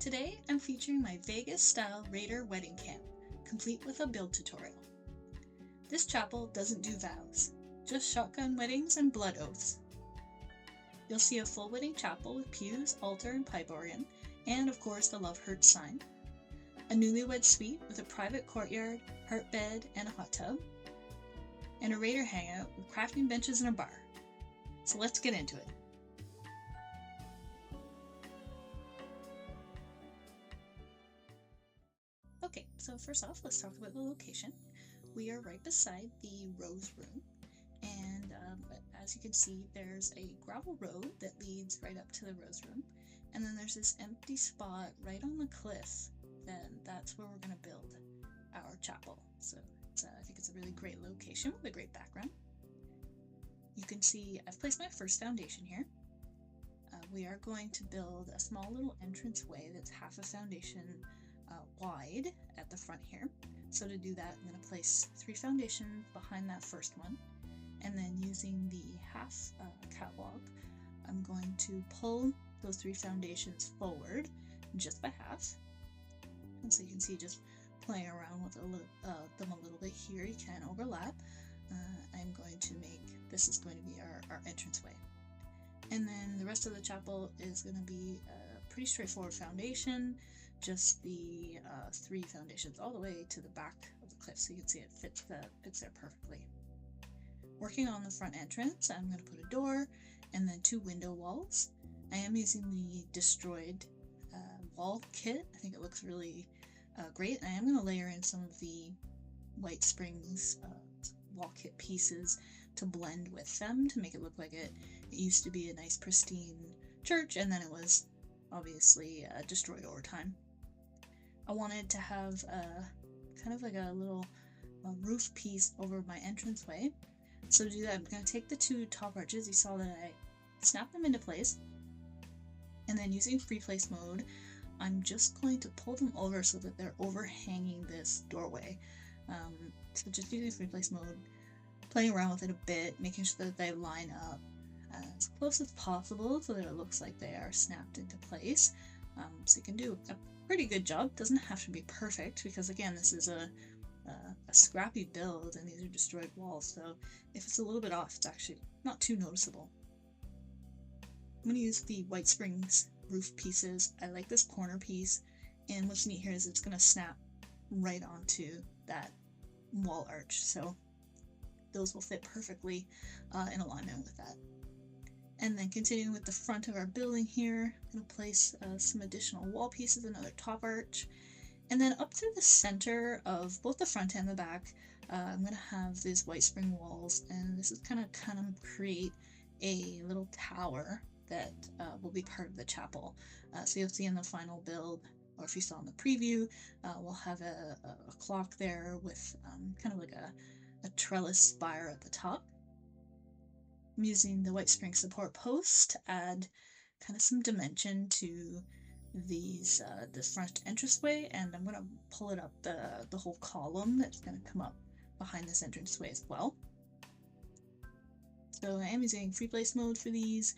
Today I'm featuring my Vegas-style Raider wedding camp, complete with a build tutorial. This chapel doesn't do vows, just shotgun weddings and blood oaths. You'll see a full wedding chapel with pews, altar, and pipe organ, and of course the Love Hurts sign. A newlywed suite with a private courtyard, heart bed, and a hot tub. And a Raider hangout with crafting benches and a bar. So let's get into it. Okay, so first off, let's talk about the location. We are right beside the rose room, and as you can see, there's a gravel road that leads right up to the rose room, and then there's this empty spot right on the cliff. That's where we're going to build our chapel. So I think it's a really great location with a great background. You can see I've placed my first foundation here. We are going to build a small little entranceway that's half a foundation wide at the front here. So to do that, I'm going to place 3 foundations behind that first one, and then using the half catwalk, I'm going to pull those 3 foundations forward just by half. And so you can see just playing around with them a little bit here. You can overlap. I'm going to make this is going to be our entranceway, and then the rest of the chapel is going to be a pretty straightforward foundation. Just the 3 foundations all the way to the back of the cliff, so you can see it fits there perfectly. Working on the front entrance, I'm going to put a door and then 2 window walls. I am using the destroyed wall kit. I think it looks really great. I am going to layer in some of the Whitesprings wall kit pieces to blend with them to make it look like it used to be a nice pristine church, and then it was obviously destroyed over time. I wanted to have kind of like a little roof piece over my entranceway. So to do that, I'm going to take the 2 top arches. You saw that I snapped them into place, and then using free place mode, I'm just going to pull them over so that they're overhanging this doorway. So just using free place mode, playing around with it a bit, making sure that they line up as close as possible so that it looks like they are snapped into place. So you can do a pretty good job. Doesn't have to be perfect, because again, this is a scrappy build and these are destroyed walls, so if it's a little bit off, it's actually not too noticeable. I'm going to use the Whitesprings roof pieces. I like this corner piece, and what's neat here is it's going to snap right onto that wall arch, so those will fit perfectly in alignment with that. And then continuing with the front of our building here, I'm going to place some additional wall pieces, another top arch, and then up through the center of both the front and the back, I'm going to have these Whitespring walls, and this is kind of create a little tower that will be part of the chapel. So you'll see in the final build, or if you saw in the preview, we'll have a clock there with kind of like a trellis spire at the top. I'm using the Whitespring support posts to add kind of some dimension to these this front entranceway, and I'm going to pull it up the whole column that's going to come up behind this entranceway as well. So I am using free place mode for these.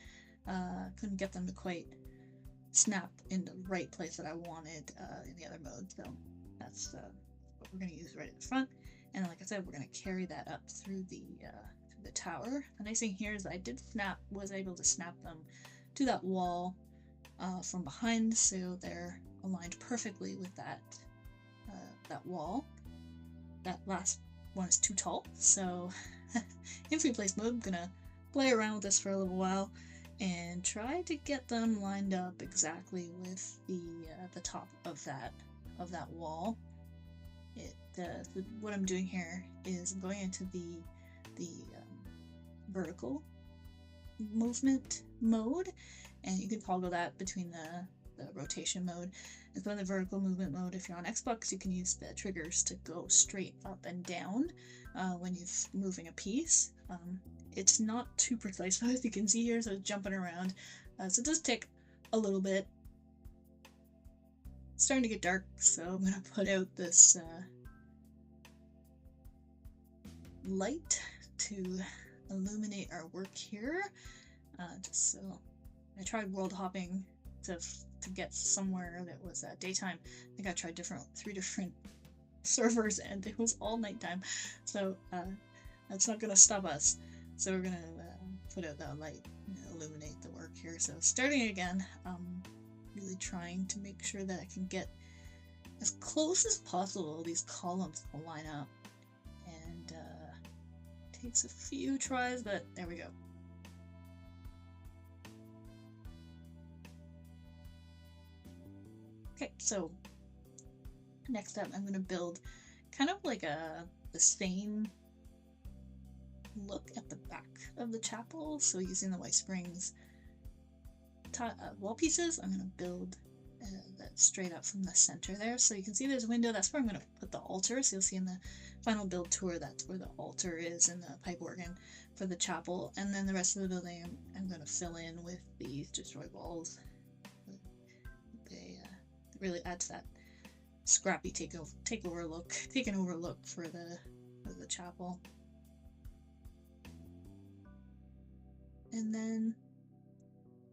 Couldn't get them to quite snap in the right place that I wanted in the other mode, so that's what we're going to use right at the front. And like I said, we're going to carry that up through the tower. The nice thing here is I was able to snap them to that wall from behind, so they're aligned perfectly with that wall. That last one is too tall, so in free place mode, I'm gonna play around with this for a little while and try to get them lined up exactly with the top of that wall. What I'm doing here is I'm going into the vertical movement mode, and you can toggle that between the rotation mode. And so in the vertical movement mode, if you're on Xbox, you can use the triggers to go straight up and down when you're moving a piece. It's not too precise, as you can see here, so it's jumping around. So it does take a little bit. It's starting to get dark, so I'm going to put out this light to illuminate our work here. Just so I tried world hopping to to get somewhere that was daytime. I think I tried 3 different servers and it was all nighttime, so that's not gonna stop us. So we're gonna put out that light, illuminate the work here. So starting again, really trying to make sure that I can get as close as possible these columns to line up, and takes a few tries, but there we go. Okay, so next up I'm going to build kind of like the same look at the back of the chapel. So using the Whitesprings wall pieces, I'm going to build that straight up from the center there. So you can see there's a window, that's where I'm going to put the altar. So you'll see in the final build tour, that's where the altar is and the pipe organ for the chapel. And then the rest of the building I'm going to fill in with these destroyed walls. They really add to that scrappy taken over look for the chapel. And then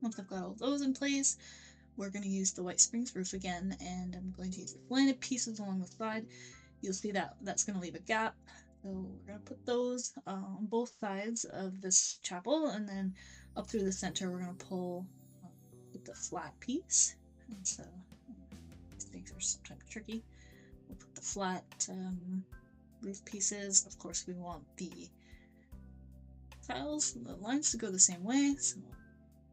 once I've got all those in place, we're going to use the Whitesprings roof again, and I'm going to use the slanted pieces along the side. You'll see that that's going to leave a gap, so we're going to put those on both sides of this chapel, and then up through the center we're going to pull with the flat piece. And so these things are sometimes tricky. We'll put the flat roof pieces. Of course we want the tiles, the lines to go the same way, so we'll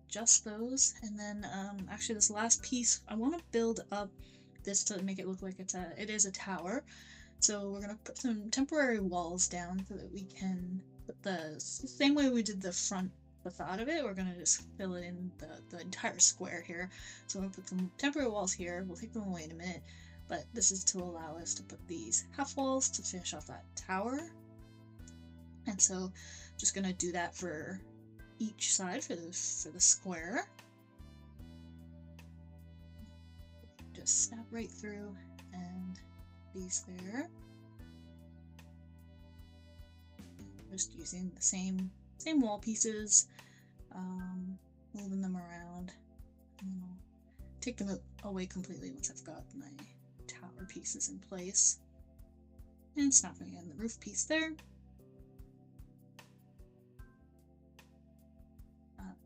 adjust those. And then actually this last piece, I want to build up this to make it look like it is a tower. So we're going to put some temporary walls down so that we can put the same way we did the front facade of it. We're going to just fill it in the entire square here. So we're going to put some temporary walls here. We'll take them away in a minute, but this is to allow us to put these half walls to finish off that tower. And so just going to do that for each side for the square. Just snap right through and these there. Just using the same wall pieces, moving them around. And I'll take them away completely once I've got my tower pieces in place. And snapping in the roof piece there.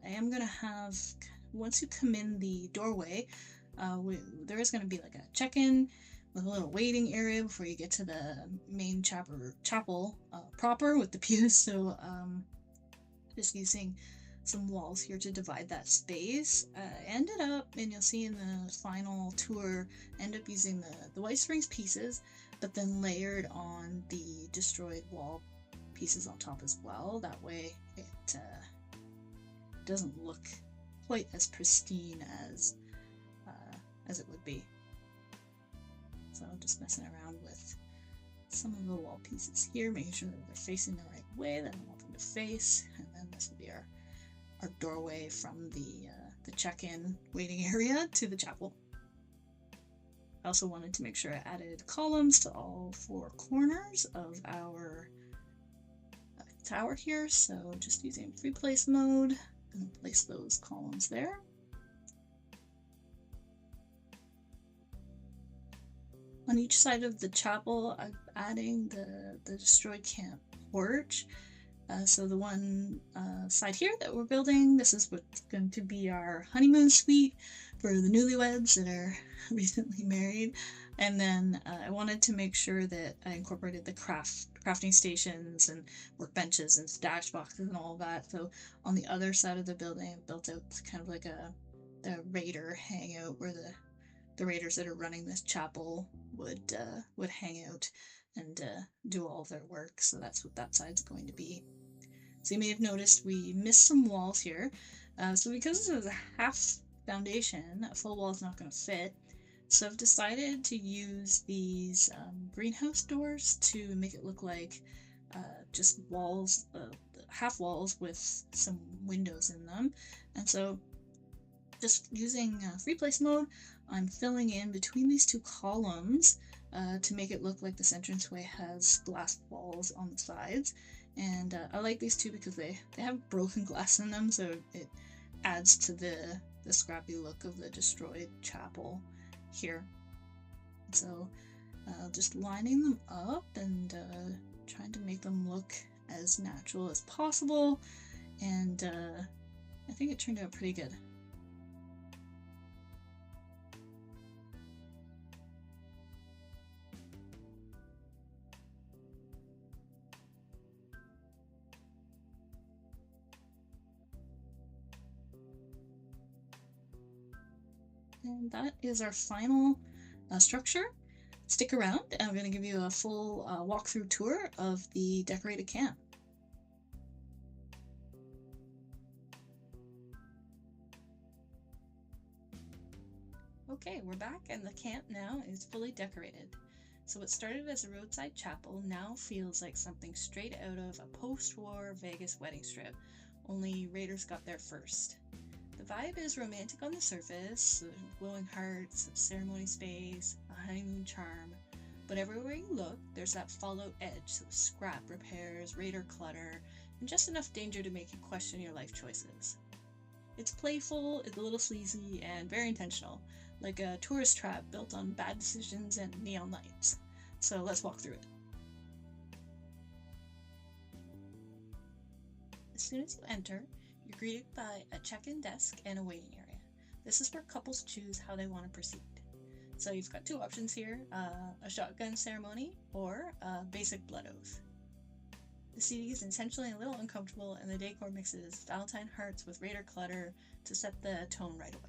I am going to have, once you come in the doorway, there is going to be like a check-in with a little waiting area before you get to the main chapel proper with the pews. So just using some walls here to divide that space. Ended up, and you'll see in the final tour, end up using the Whitesprings pieces, but then layered on the destroyed wall pieces on top as well. That way it doesn't look quite as pristine as it would be. So I'm just messing around with some of the wall pieces here, making sure that they're facing the right way that I want them to face. And then this will be our doorway from the check-in waiting area to the chapel. I also wanted to make sure I added columns to all 4 corners of our tower here. So just using free place mode, I'm going to place those columns there. On each side of the chapel, I'm adding the destroyed camp porch. So the one side here that we're building, this is what's going to be our honeymoon suite for the newlyweds that are recently married. And then I wanted to make sure that I incorporated the crafting stations and workbenches and stash boxes and all of that. So on the other side of the building, I built out kind of like the raider hangout where the raiders that are running this chapel would hang out and do all of their work. So that's what that side's going to be. So you may have noticed we missed some walls here. So because this is a half foundation, a full wall is not going to fit. So I've decided to use these greenhouse doors to make it look like just walls, half walls with some windows in them. And so just using free place mode, I'm filling in between these 2 columns to make it look like this entranceway has glass walls on the sides. And I like these 2 because they have broken glass in them, so it adds to the the scrappy look of the destroyed chapel here. So just lining them up and trying to make them look as natural as possible, and I think it turned out pretty good. And that is our final structure. Stick around, and I'm going to give you a full walkthrough tour of the decorated camp. Okay, we're back, and the camp now is fully decorated. So what started as a roadside chapel now feels like something straight out of a post-war Vegas wedding strip, only raiders got there first. The vibe is romantic on the surface, glowing hearts, ceremony space, a honeymoon charm, but everywhere you look, there's that fallout edge, so scrap repairs, raider clutter, and just enough danger to make you question your life choices. It's playful, it's a little sleazy, and very intentional, like a tourist trap built on bad decisions and neon lights. So let's walk through it. As soon as you enter, you're greeted by a check-in desk and a waiting area. This is where couples choose how they want to proceed. So you've got two options here, a shotgun ceremony or a basic blood oath. The seating is intentionally a little uncomfortable, and the decor mixes Valentine hearts with raider clutter to set the tone right away.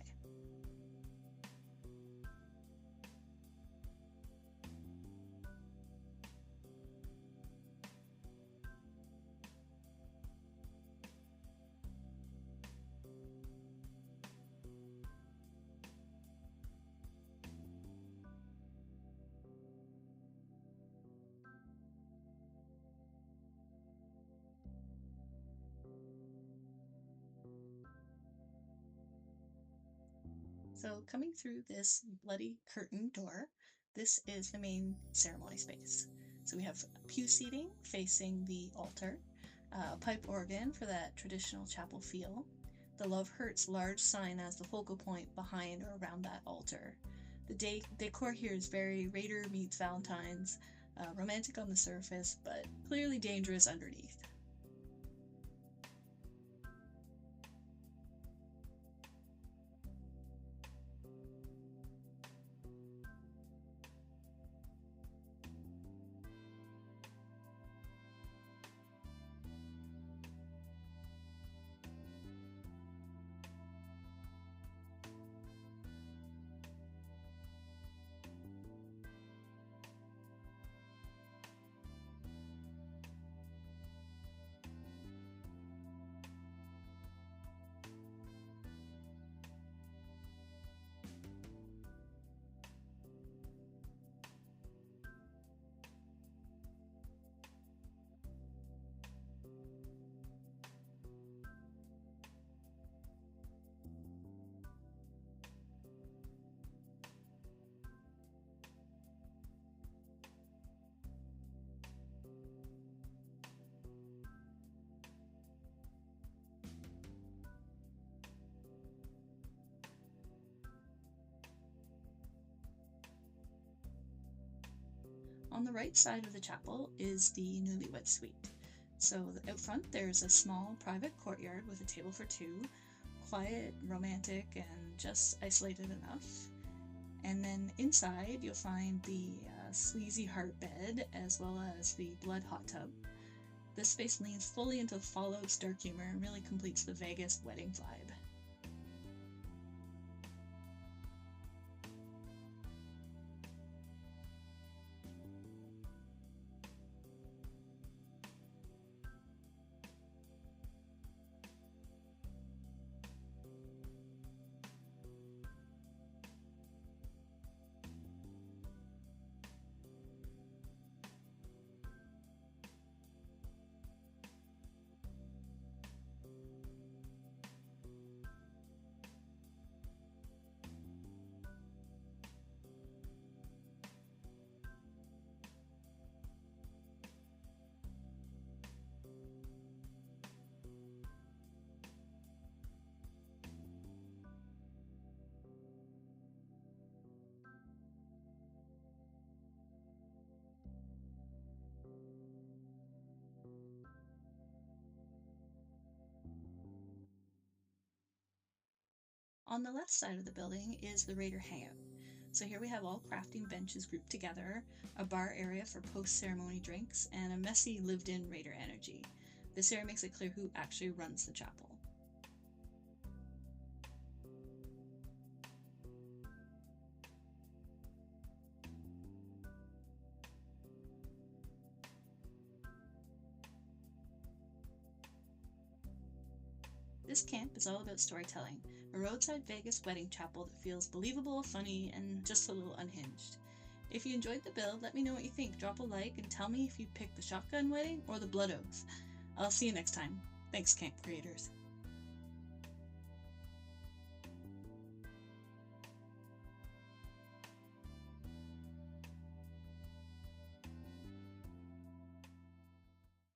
So coming through this bloody curtain door, this is the main ceremony space. So we have pew seating facing the altar, a pipe organ for that traditional chapel feel, the Love Hurts large sign as the focal point behind or around that altar. The decor here is very Raider meets Valentine's, romantic on the surface, but clearly dangerous underneath. On the right side of the chapel is the newlywed suite. So out front there's a small private courtyard with a table for two, quiet, romantic, and just isolated enough. And then inside you'll find the sleazy heart bed as well as the blood hot tub. This space leans fully into the Fallout's dark humor and really completes the Vegas wedding vibe. On the left side of the building is the Raider hangout. So here we have all crafting benches grouped together, a bar area for post-ceremony drinks, and a messy lived-in Raider energy. This area makes it clear who actually runs the chapel. This camp is all about storytelling, a roadside Vegas wedding chapel that feels believable, funny, and just a little unhinged. If you enjoyed the build, let me know what you think. Drop a like and tell me if you picked the shotgun wedding or the blood oath. I'll see you next time. Thanks, camp creators.